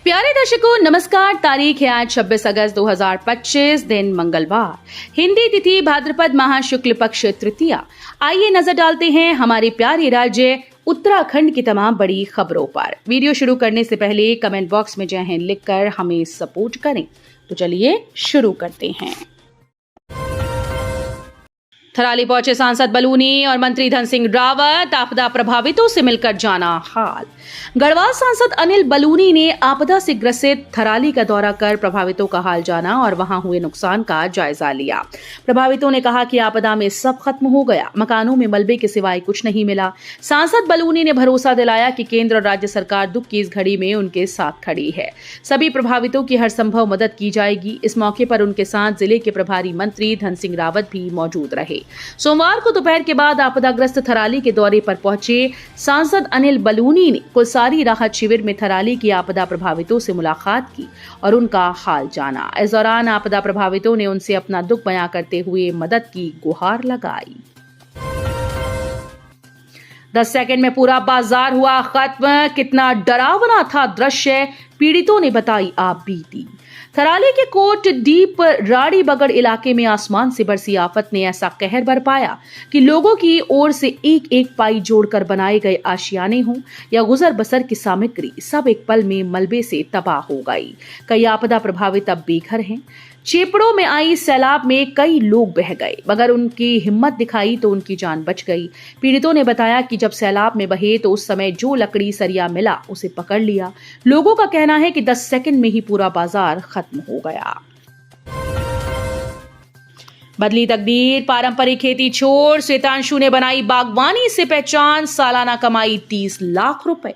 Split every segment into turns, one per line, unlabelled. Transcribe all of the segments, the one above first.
प्यारे दर्शकों नमस्कार। तारीख है आज 26 अगस्त 2025, दिन मंगलवार, हिंदी तिथि भाद्रपद माह शुक्ल पक्ष तृतीया। आइए नजर डालते हैं हमारे प्यारे राज्य उत्तराखंड की तमाम बड़ी खबरों पर। वीडियो शुरू करने से पहले कमेंट बॉक्स में जय हिंद लिखकर हमें सपोर्ट करें। तो चलिए शुरू करते हैं। थराली पहुंचे सांसद बलूनी और मंत्री धन सिंह रावत, आपदा प्रभावितों से मिलकर जाना हाल। गढ़वाल सांसद अनिल बलूनी ने आपदा से ग्रसित थराली का दौरा कर प्रभावितों का हाल जाना और वहां हुए नुकसान का जायजा लिया। प्रभावितों ने कहा कि आपदा में सब खत्म हो गया, मकानों में मलबे के सिवाय कुछ नहीं मिला। सांसद बलूनी ने भरोसा दिलाया कि केंद्र और राज्य सरकार दुख की इस घड़ी में उनके साथ खड़ी है। सभी प्रभावितों की हर संभव मदद की जाएगी। इस मौके पर उनके साथ जिले के प्रभारी मंत्री धन सिंह रावत भी मौजूद रहे। सोमवार को दोपहर के बाद आपदाग्रस्त थराली के दौरे पर पहुंचे सांसद अनिल बलूनी ने कुलसारी राहत शिविर में थराली की आपदा प्रभावितों से मुलाकात की और उनका हाल जाना। इस दौरान आपदा प्रभावितों ने उनसे अपना दुख बयां करते हुए मदद की गुहार लगाई। 10 सेकंड में पूरा बाजार हुआ खत्म। कितना डरावना था दृश्य, पीड़ितों ने बताई आप बीती। थराली के कोट डीप राड़ी बगड़ इलाके में आसमान से बरसी आफत ने ऐसा कहर बरपाया कि लोगों की ओर से एक एक पाई जोड़कर बनाए गए आशियाने हों या गुजर बसर की सामग्री, सब एक पल में मलबे से तबाह हो गई। कई आपदा प्रभावित अब बेघर हैं। चेपड़ों में आई सैलाब में कई लोग बह गए, मगर उनकी हिम्मत दिखाई तो उनकी जान बच गई। पीड़ितों ने बताया कि जब सैलाब में बहे तो उस समय जो लकड़ी सरिया मिला उसे पकड़ लिया। लोगों का कहना है कि 10 सेकंड में ही पूरा बाजार खत्म हो गया। बदली तकदीर, पारंपरिक खेती छोड़ श्वेतांशु ने बनाई बागवानी से पहचान, सालाना कमाई 30 लाख रुपए।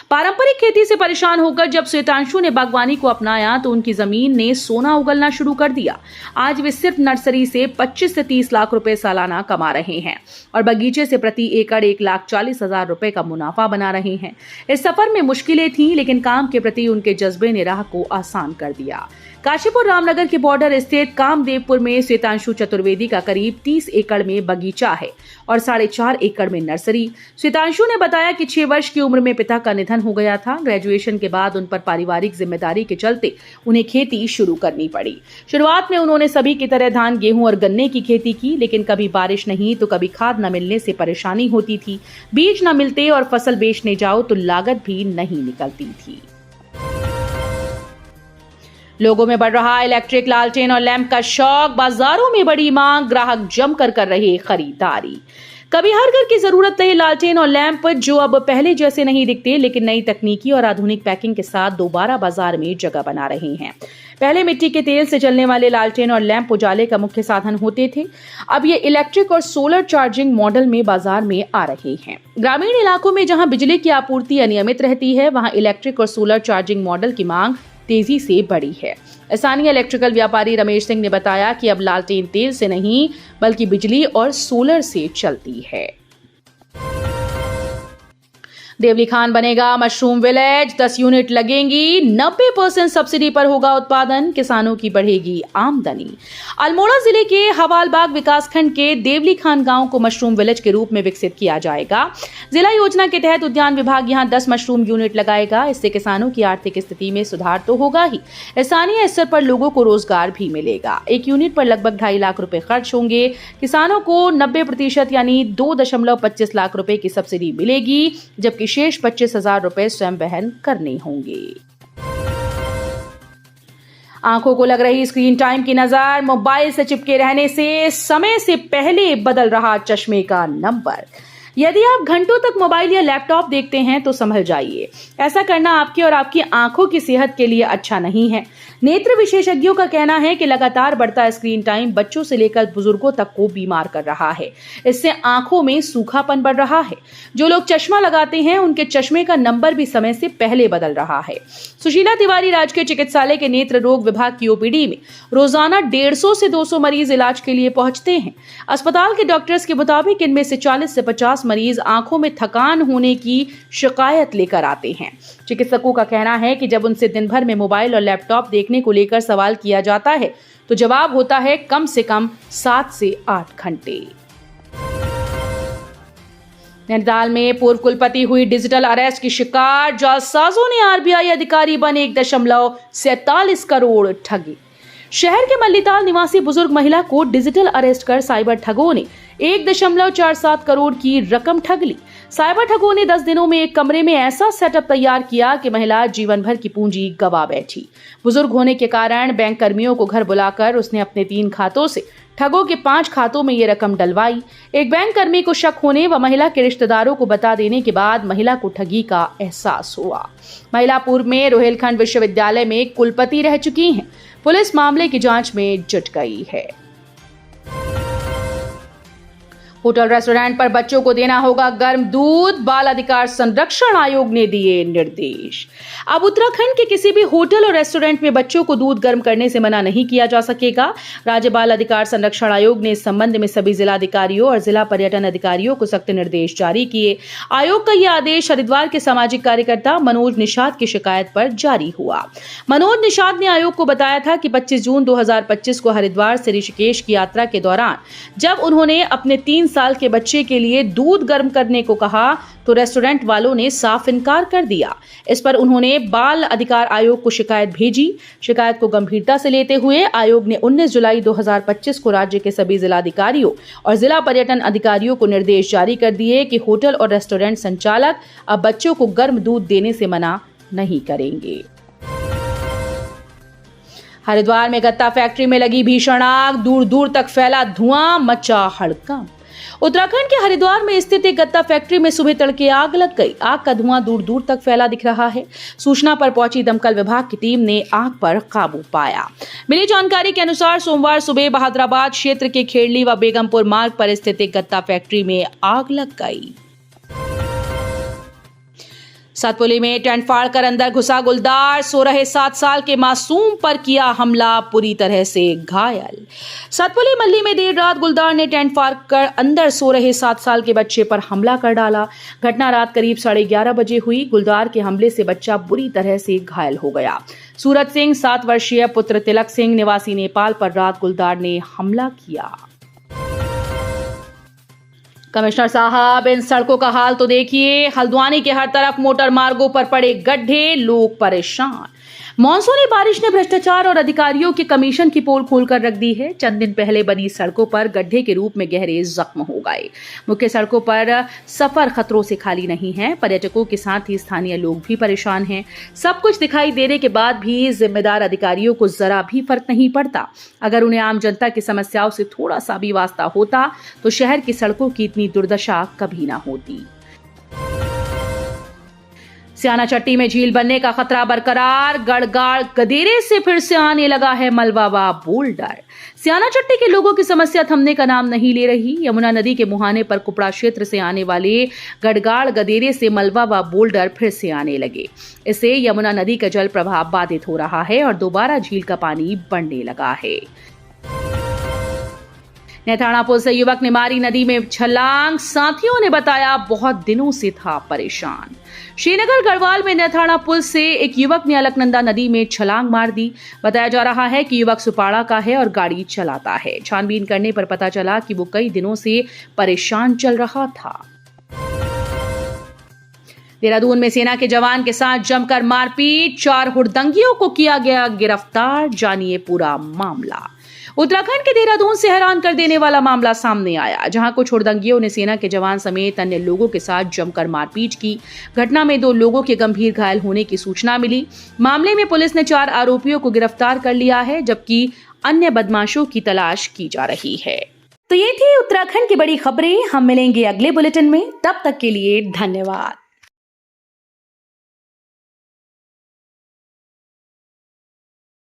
पारंपरिक खेती से परेशान होकर जब श्वेतांशु ने बागवानी को अपनाया तो उनकी जमीन ने सोना उगलना शुरू कर दिया। आज वे सिर्फ नर्सरी से 25 से 30 लाख रुपए सालाना कमा रहे हैं और बगीचे से प्रति एकड़ 1,40,000 रुपए का मुनाफा बना रहे हैं। इस सफर में मुश्किलें थीं, लेकिन काम के प्रति उनके जज्बे ने राह को आसान कर दिया। काशीपुर रामनगर के बॉर्डर स्थित कामदेवपुर में श्वेतांशु चतुर्वेदी का करीब 30 एकड़ में बगीचा है और 4.5 एकड़ में नर्सरी। श्वेतांशु ने बताया कि 6 वर्ष की उम्र में पिता का निधन हो गया था। ग्रेजुएशन के बाद उन पर पारिवारिक जिम्मेदारी के चलते उन्हें खेती शुरू करनी पड़ी। शुरुआत में उन्होंने सभी की तरह धान, गेहूं और गन्ने की खेती की, लेकिन कभी बारिश नहीं तो कभी खाद न मिलने से परेशानी होती थी। बीज न मिलते और फसल बेचने जाओ तो लागत भी नहीं निकलती थी। लोगों में बढ़ रहा इलेक्ट्रिक लालटेन और लैंप का शौक, बाजारों में बड़ी मांग, ग्राहक जमकर कर रहे खरीदारी। कभी हर घर की जरूरत रहे लालटेन और लैंप जो अब पहले जैसे नहीं दिखते, लेकिन नई तकनीकी और आधुनिक पैकिंग के साथ दोबारा बाजार में जगह बना रहे हैं। पहले मिट्टी के तेल से चलने वाले लालटेन और लैंप उजाले का मुख्य साधन होते थे। अब ये इलेक्ट्रिक और सोलर चार्जिंग मॉडल में बाजार में आ रहे हैं। ग्रामीण इलाकों में जहां बिजली की आपूर्ति अनियमित रहती है, वहां इलेक्ट्रिक और सोलर चार्जिंग मॉडल की मांग तेजी से बढ़ी है। स्थानीय इलेक्ट्रिकल व्यापारी रमेश सिंह ने बताया कि अब लालटेन तेल से नहीं बल्कि बिजली और सोलर से चलती है। देवली खान बनेगा मशरूम विलेज, 10 यूनिट लगेंगी, 90% सब्सिडी पर होगा उत्पादन, किसानों की बढ़ेगी आमदनी। अल्मोड़ा जिले के हवालबाग विकासखंड के देवली खान गांव को मशरूम विलेज के रूप में विकसित किया जाएगा। जिला योजना के तहत उद्यान विभाग यहां 10 मशरूम यूनिट लगाएगा। इससे किसानों की आर्थिक स्थिति में सुधार तो होगा ही, स्थानीय स्तर पर लोगों को रोजगार भी मिलेगा। एक यूनिट पर लगभग 2.5 लाख रुपए खर्च होंगे। किसानों को 90% यानी 2.25 लाख रुपए की सब्सिडी मिलेगी, जबकि शेष 25,000 रुपए स्वयं वहन करने होंगे। आंखों को लग रही स्क्रीन टाइम की नजर, मोबाइल से चिपके रहने से समय से पहले बदल रहा चश्मे का नंबर। यदि आप घंटों तक मोबाइल या लैपटॉप देखते हैं तो संभल जाइए। ऐसा करना आपके और आपकी आंखों की सेहत के लिए अच्छा नहीं है। नेत्र विशेषज्ञों का कहना है कि लगातार बढ़ता स्क्रीन टाइम बच्चों से लेकर बुजुर्गों तक को बीमार कर रहा है। इससे आंखों में सूखापन बढ़ रहा है। जो लोग चश्मा लगाते हैं उनके चश्मे का नंबर भी समय से पहले बदल रहा है। सुशीला तिवारी राजकीय चिकित्सालय के नेत्र रोग विभाग की ओपीडी में रोजाना 150 से 200 मरीज इलाज के लिए पहुंचते हैं। अस्पताल के डॉक्टर्स के मुताबिक इनमें से 40 से 50 मरीज आंखों में थकान होने की शिकायत लेकर आते हैं। चिकित्सकों का कहना है कि जब उनसे दिन भर में मोबाइल और लैपटॉप देखने को लेकर सवाल किया जाता है तो जवाब होता है कम से कम 7 से 8 घंटे। नैनीताल में पूर्व कुलपति हुई डिजिटल अरेस्ट की शिकार, जालसाजों ने आरबीआई अधिकारी बने 1.47 करोड़ ठगी। शहर के मल्लीताल निवासी बुजुर्ग महिला को डिजिटल अरेस्ट कर साइबर ठगों ने 1.47 करोड़ की रकम ठग ली। साइबर ठगों ने 10 दिनों में एक कमरे में ऐसा सेटअप तैयार किया कि महिला जीवन भर की पूंजी गवा बैठी। बुजुर्ग होने के कारण बैंक कर्मियों को घर बुलाकर उसने अपने 3 खातों से ठगों के 5 खातों में ये रकम डलवाई। एक बैंक कर्मी को शक होने व महिला के रिश्तेदारों को बता देने के बाद महिला को ठगी का एहसास हुआ। महिला पूर्व में रोहिलखंड विश्वविद्यालय में कुलपति रह चुकी हैं। पुलिस मामले की जांच में जुट गई है। होटल रेस्टोरेंट पर बच्चों को देना होगा गर्म दूध, बाल अधिकार संरक्षण आयोग ने दिए निर्देश। अब उत्तराखंड के किसी भी होटल और रेस्टोरेंट में बच्चों को दूध गर्म करने से मना नहीं किया जा सकेगा। राज्य बाल अधिकार संरक्षण आयोग ने इस संबंध में सभी जिलाधिकारियों और जिला पर्यटन अधिकारियों को सख्त निर्देश जारी किए। आयोग का यह आदेश हरिद्वार के सामाजिक कार्यकर्ता मनोज निषाद की शिकायत पर जारी हुआ। मनोज निषाद ने आयोग को बताया था कि 25 जून 2025 को हरिद्वार से ऋषिकेश की यात्रा के दौरान जब उन्होंने अपने 3 साल के बच्चे के लिए दूध गर्म करने को कहा तो रेस्टोरेंट वालों ने साफ इनकार कर दिया। इस पर उन्होंने बाल अधिकार आयोग को शिकायत भेजी। शिकायत को गंभीरता से लेते हुए आयोग ने 19 जुलाई 2025 को राज्य के सभी जिलाधिकारियों और जिला पर्यटन अधिकारियों को निर्देश जारी कर दिए कि होटल और रेस्टोरेंट संचालक अब बच्चों को गर्म दूध देने से मना नहीं करेंगे। हरिद्वार में गत्ता फैक्ट्री में लगी भीषण आग, दूर दूर तक फैला धुआं, मचा हड़कंप। उत्तराखंड के हरिद्वार में स्थित एक गत्ता फैक्ट्री में सुबह तड़के आग लग गई। आग का धुआं दूर दूर तक फैला दिख रहा है। सूचना पर पहुंची दमकल विभाग की टीम ने आग पर काबू पाया। मिली जानकारी के अनुसार सोमवार सुबह बहादुराबाद क्षेत्र के खेड़ली व बेगमपुर मार्ग पर स्थित एक गत्ता फैक्ट्री में आग लग गई। सतपुली में टेंट फाड़कर अंदर घुसा गुलदार, सो रहे 7 साल के मासूम पर किया हमला, पूरी तरह से घायल। सतपुली मल्ली में देर रात गुलदार ने टेंट फाड़कर अंदर सो रहे 7 साल के बच्चे पर हमला कर डाला। घटना रात करीब 11:30 बजे हुई। गुलदार के हमले से बच्चा बुरी तरह से घायल हो गया। सूरज सिंह 7 वर्षीय पुत्र तिलक सिंह निवासी नेपाल पर रात गुलदार ने हमला किया। कमिश्नर साहब, इन सड़कों का हाल तो देखिए। हल्द्वानी के हर तरफ मोटर मार्गों पर पड़े गड्ढे, लोग परेशान। मॉनसूनी बारिश ने भ्रष्टाचार और अधिकारियों के कमीशन की पोल खोलकर रख दी है। चंद दिन पहले बनी सड़कों पर गड्ढे के रूप में गहरे जख्म हो गए। मुख्य सड़कों पर सफर खतरों से खाली नहीं है। पर्यटकों के साथ ही स्थानीय लोग भी परेशान हैं। सब कुछ दिखाई देने के बाद भी जिम्मेदार अधिकारियों को जरा भी फर्क नहीं पड़ता। अगर उन्हें आम जनता की समस्याओं से थोड़ा सा भी वास्ता होता तो शहर की सड़कों की इतनी दुर्दशा कभी ना होती। सियाना चट्टी में झील बनने का खतरा बरकरार। गड़गाड़ गदेरे से फिर से आने लगा है मलबा व बोल्डर। सियाना चट्टी के लोगों की समस्या थमने का नाम नहीं ले रही। यमुना नदी के मुहाने पर कुपड़ा क्षेत्र से आने वाले गड़गाड़ गदेरे से मलबा व बोल्डर फिर से आने लगे। इससे यमुना नदी का जल प्रवाह बाधित हो रहा है और दोबारा झील का पानी बढ़ने लगा है। नेथाना पुल से युवक ने मारी नदी में छलांग, साथियों ने बताया बहुत दिनों से था परेशान। श्रीनगर गढ़वाल में नेथाना पुल से एक युवक ने अलकनंदा नदी में छलांग मार दी। बताया जा रहा है कि युवक सुपाड़ा का है और गाड़ी चलाता है। छानबीन करने पर पता चला कि वो कई दिनों से परेशान चल रहा था। देहरादून में सेना के जवान के साथ जमकर मारपीट, 4 हुड़दंगियों को किया गया गिरफ्तार। जानिए पूरा मामला। उत्तराखंड के देहरादून से हैरान कर देने वाला मामला सामने आया, जहां कुछ हुड़दंगियों ने सेना के जवान समेत अन्य लोगों के साथ जमकर मारपीट की। घटना में 2 लोगों के गंभीर घायल होने की सूचना मिली। मामले में पुलिस ने 4 आरोपियों को गिरफ्तार कर लिया है, जबकि अन्य बदमाशों की तलाश की जा रही है। तो ये थी उत्तराखंड की बड़ी खबरें। हम मिलेंगे अगले बुलेटिन में, तब तक के लिए धन्यवाद।